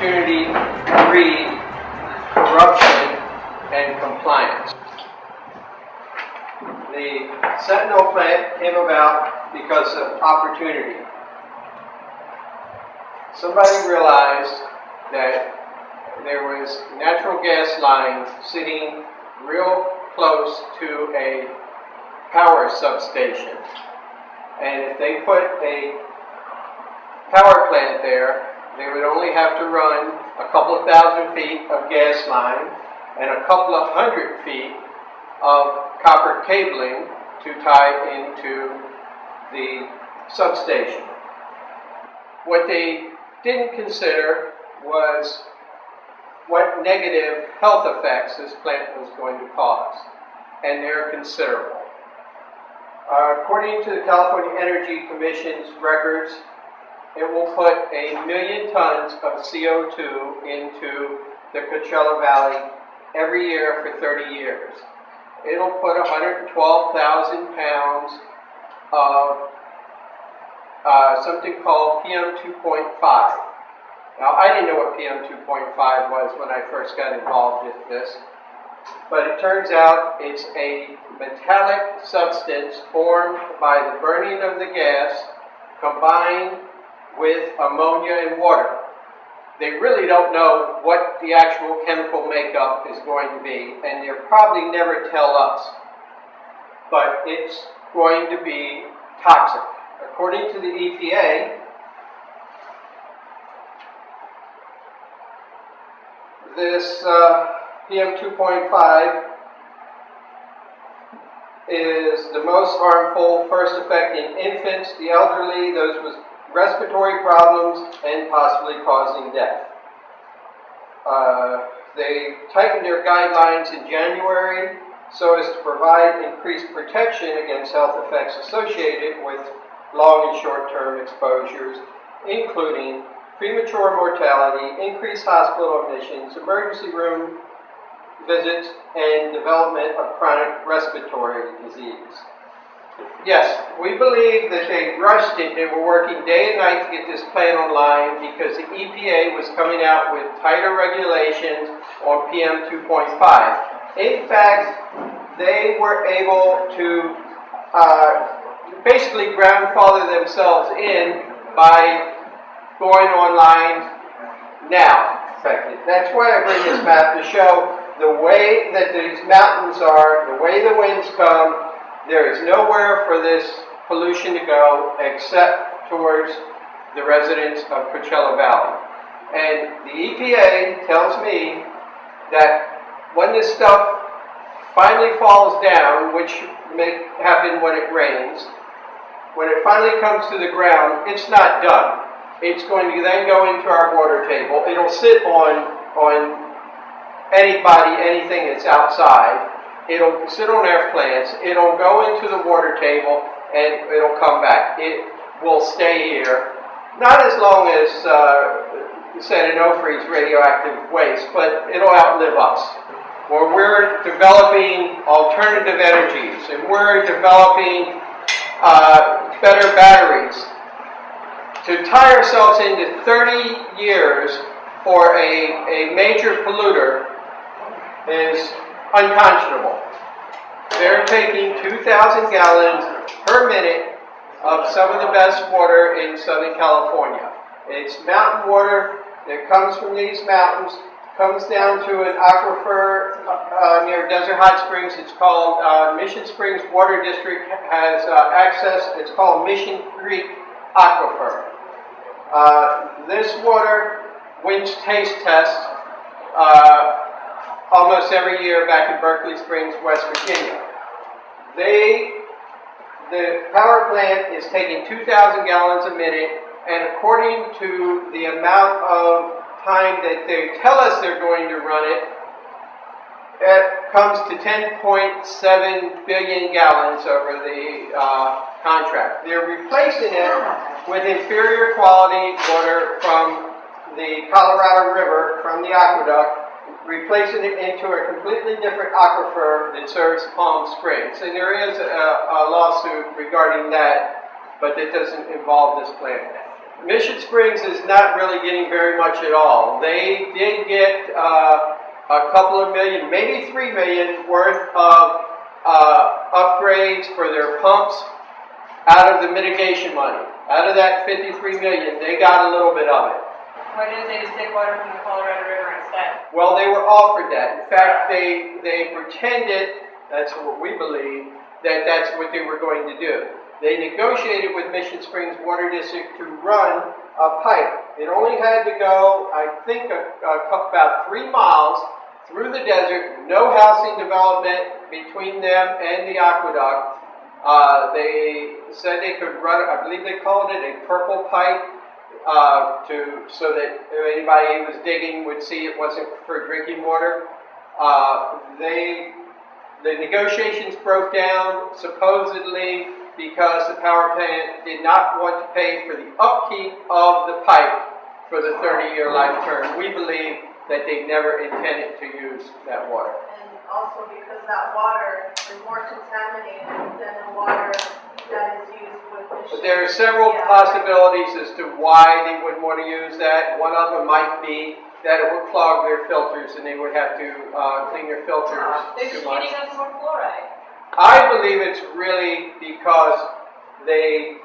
opportunity, greed, corruption, and compliance. The Sentinel plant came about because of opportunity. Somebody realized that there was natural gas line sitting real close to a power substation. And if they put a power plant there, they would only have to run a couple of thousand feet of gas line and a couple of hundred feet of copper cabling to tie into the substation. What they didn't consider was what negative health effects this plant was going to cause, and they're considerable. According to the California Energy Commission's records, it will put 1 million tons of CO2 into the Coachella Valley every year for 30 years. It'll put 112,000 pounds of something called PM 2.5. Now, I didn't know what PM 2.5 was when I first got involved with this, but it turns out it's a metallic substance formed by the burning of the gas combined with ammonia and water. They really don't know what the actual chemical makeup is going to be, and they'll probably never tell us, but it's going to be toxic. According to the EPA, this PM 2.5 is the most harmful, first affecting infants, the elderly, those with respiratory problems, and possibly causing death. They tightened their guidelines in January so as to provide increased protection against health effects associated with long and short-term exposures, including premature mortality, increased hospital admissions, emergency room visits, and development of chronic respiratory disease. Yes, we believe that they rushed it. They were working day and night to get this plant online because the EPA was coming out with tighter regulations on PM 2.5. In fact, they were able to basically grandfather themselves in by going online now. That's why I bring this map to show the way that these mountains are, the way the winds come. There is nowhere for this pollution to go except towards the residents of Coachella Valley. And the EPA tells me that when this stuff finally falls down, which may happen when it rains, when it finally comes to the ground, it's not done. It's going to then go into our water table. It'll sit on anybody, anything that's outside. It'll sit on their plants. It'll go into the water table, and it'll come back. It will stay here, not as long as San Onofre's radioactive waste, but it'll outlive us. Where we're developing alternative energies, and we're developing better batteries. To tie ourselves into 30 years for a major polluter is unconscionable. They're taking 2,000 gallons per minute of some of the best water in Southern California. It's mountain water that comes from these mountains, comes down to an aquifer near Desert Hot Springs. It's called Mission Springs Water District has access. It's called Mission Creek Aquifer. This water wins taste tests almost every year back in Berkeley Springs, West Virginia. The power plant is taking 2,000 gallons a minute, and according to the amount of time that they tell us they're going to run it, it comes to 10.7 billion gallons over the contract. They're replacing it with inferior quality water from the Colorado River, from the aqueduct, replacing it into a completely different aquifer that serves Palm Springs. And there is a lawsuit regarding that, but it doesn't involve this plant. Mission Springs is not really getting very much at all. They did get a couple of million, maybe $3 million worth of upgrades for their pumps out of the mitigation money. Out of that $53 million, they got a little bit of it. Why didn't they just take water from the Colorado River instead? Well, they were offered that. In fact, they pretended, that's what we believe, that that's what they were going to do. They negotiated with Mission Springs Water District to run a pipe. It only had to go, I think, about 3 miles through the desert, no housing development between them and the aqueduct. They said they could run, I believe they called it a purple pipe, so that anybody who was digging would see it wasn't for drinking water. The negotiations broke down supposedly because the power plant did not want to pay for the upkeep of the pipe for the 30-year life term. We believe that they never intended to use that water. And also because that water is more contaminated than the water that is used with the But there are several possibilities as to why they wouldn't want to use that. One of them might be that it would clog their filters and they would have to clean their filters They're too just much. feeding us more fluoride. I believe it's really because they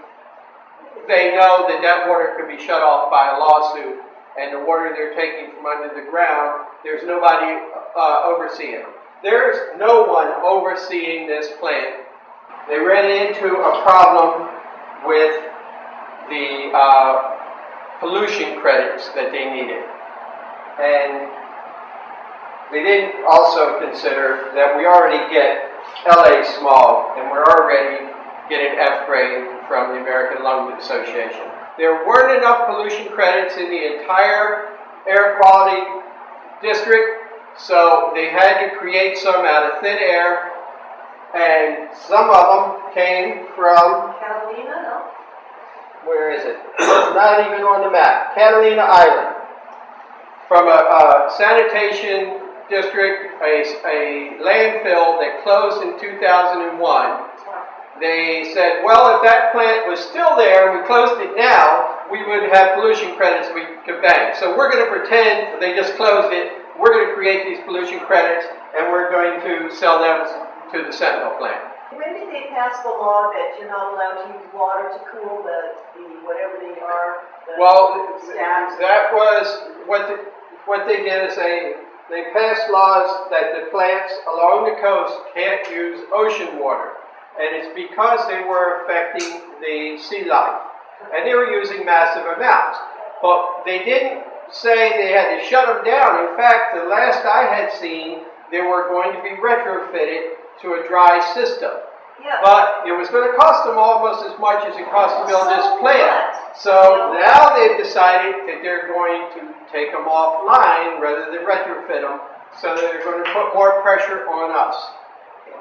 know that that water could be shut off by a lawsuit, and the water they're taking from under the ground, there's nobody overseeing them. There's no one overseeing this plant. They ran into a problem with the pollution credits that they needed. And they didn't also consider that we already get LA smog, and we're already getting F grade from the American Lung Association. There weren't enough pollution credits in the entire air quality district, so they had to create some out of thin air, and some of them came from, Catalina, no? where is it? It's not even on the map. Catalina Island. From a sanitation district, a landfill that closed in 2001. They said, well, if that plant was still there and we closed it now, we would have pollution credits we could bank. So we're going to pretend they just closed it. We're going to create these pollution credits and we're going to sell them to the Sentinel plant. When did they pass the law that you're not allowed to use water to cool the whatever they are? Well, stabs? that was what they did is they passed laws that the plants along the coast can't use ocean water. And it's because they were affecting the sea life. And they were using massive amounts. But they didn't say they had to shut them down. In fact, the last I had seen, they were going to be retrofitted to a dry system. Yeah. But it was going to cost them almost as much as it cost to build this plant. What? So now they've decided that they're going to take them offline rather than retrofit them, so that they're going to put more pressure on us.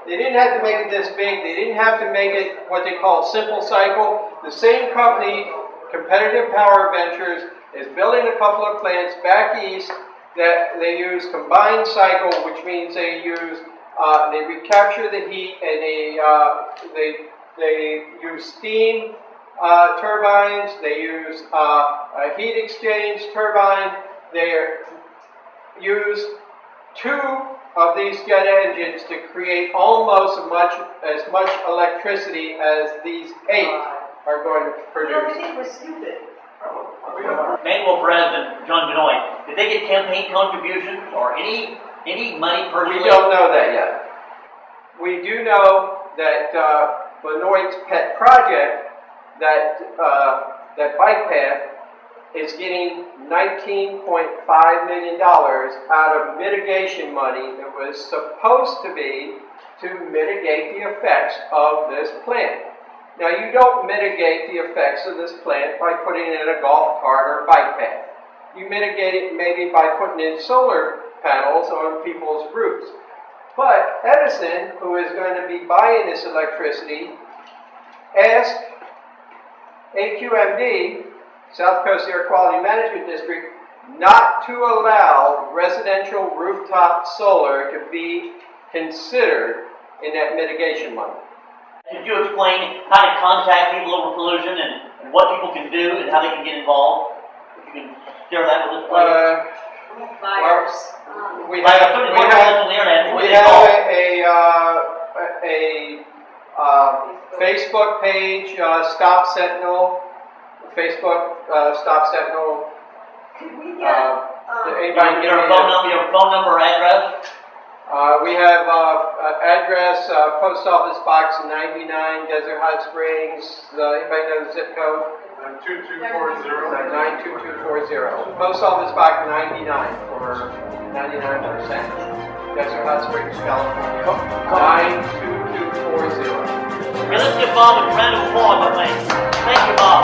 They didn't have to make it this big. They didn't have to make it what they call simple cycle. The same company, Competitive Power Ventures, is building a couple of plants back east that they use combined cycle, which means they use they recapture the heat and they use steam turbines. They use a heat exchange turbine. They use 2 of these jet engines to create almost as much electricity as these 8 are going to produce. they think we're stupid. Manuel President John Benoit, did they get campaign contributions or any money personally? We don't know that yet. We do know that Benoit's pet project, that bike path, is getting $19.5 million out of mitigation money that was supposed to be to mitigate the effects of this plant. Now, you don't mitigate the effects of this plant by putting in a golf cart or a bike path. You mitigate it maybe by putting in solar panels on people's roofs. But Edison, who is going to be buying this electricity, asked AQMD, South Coast Air Quality Management District, not to allow residential rooftop solar to be considered in that mitigation money. Did you explain how to contact people over pollution and what people can do and how they can get involved? If you can share that with us, please. Fires. We Like, have, somebody we wants to have, listen on the internet, what we do they have call? a Facebook page, Stop Sentinel, Facebook, Stop Sentinel. Could we Anybody Your give me phone number, address? we have, address, Post Office Box 99, Desert Hot Springs, anybody know the zip code? 92240. 92240. Post Office Box 99 for 99%. Desert Hot Springs, California. 92240. Okay, let's give Bob a round of applause, I think. Thank you, Bob.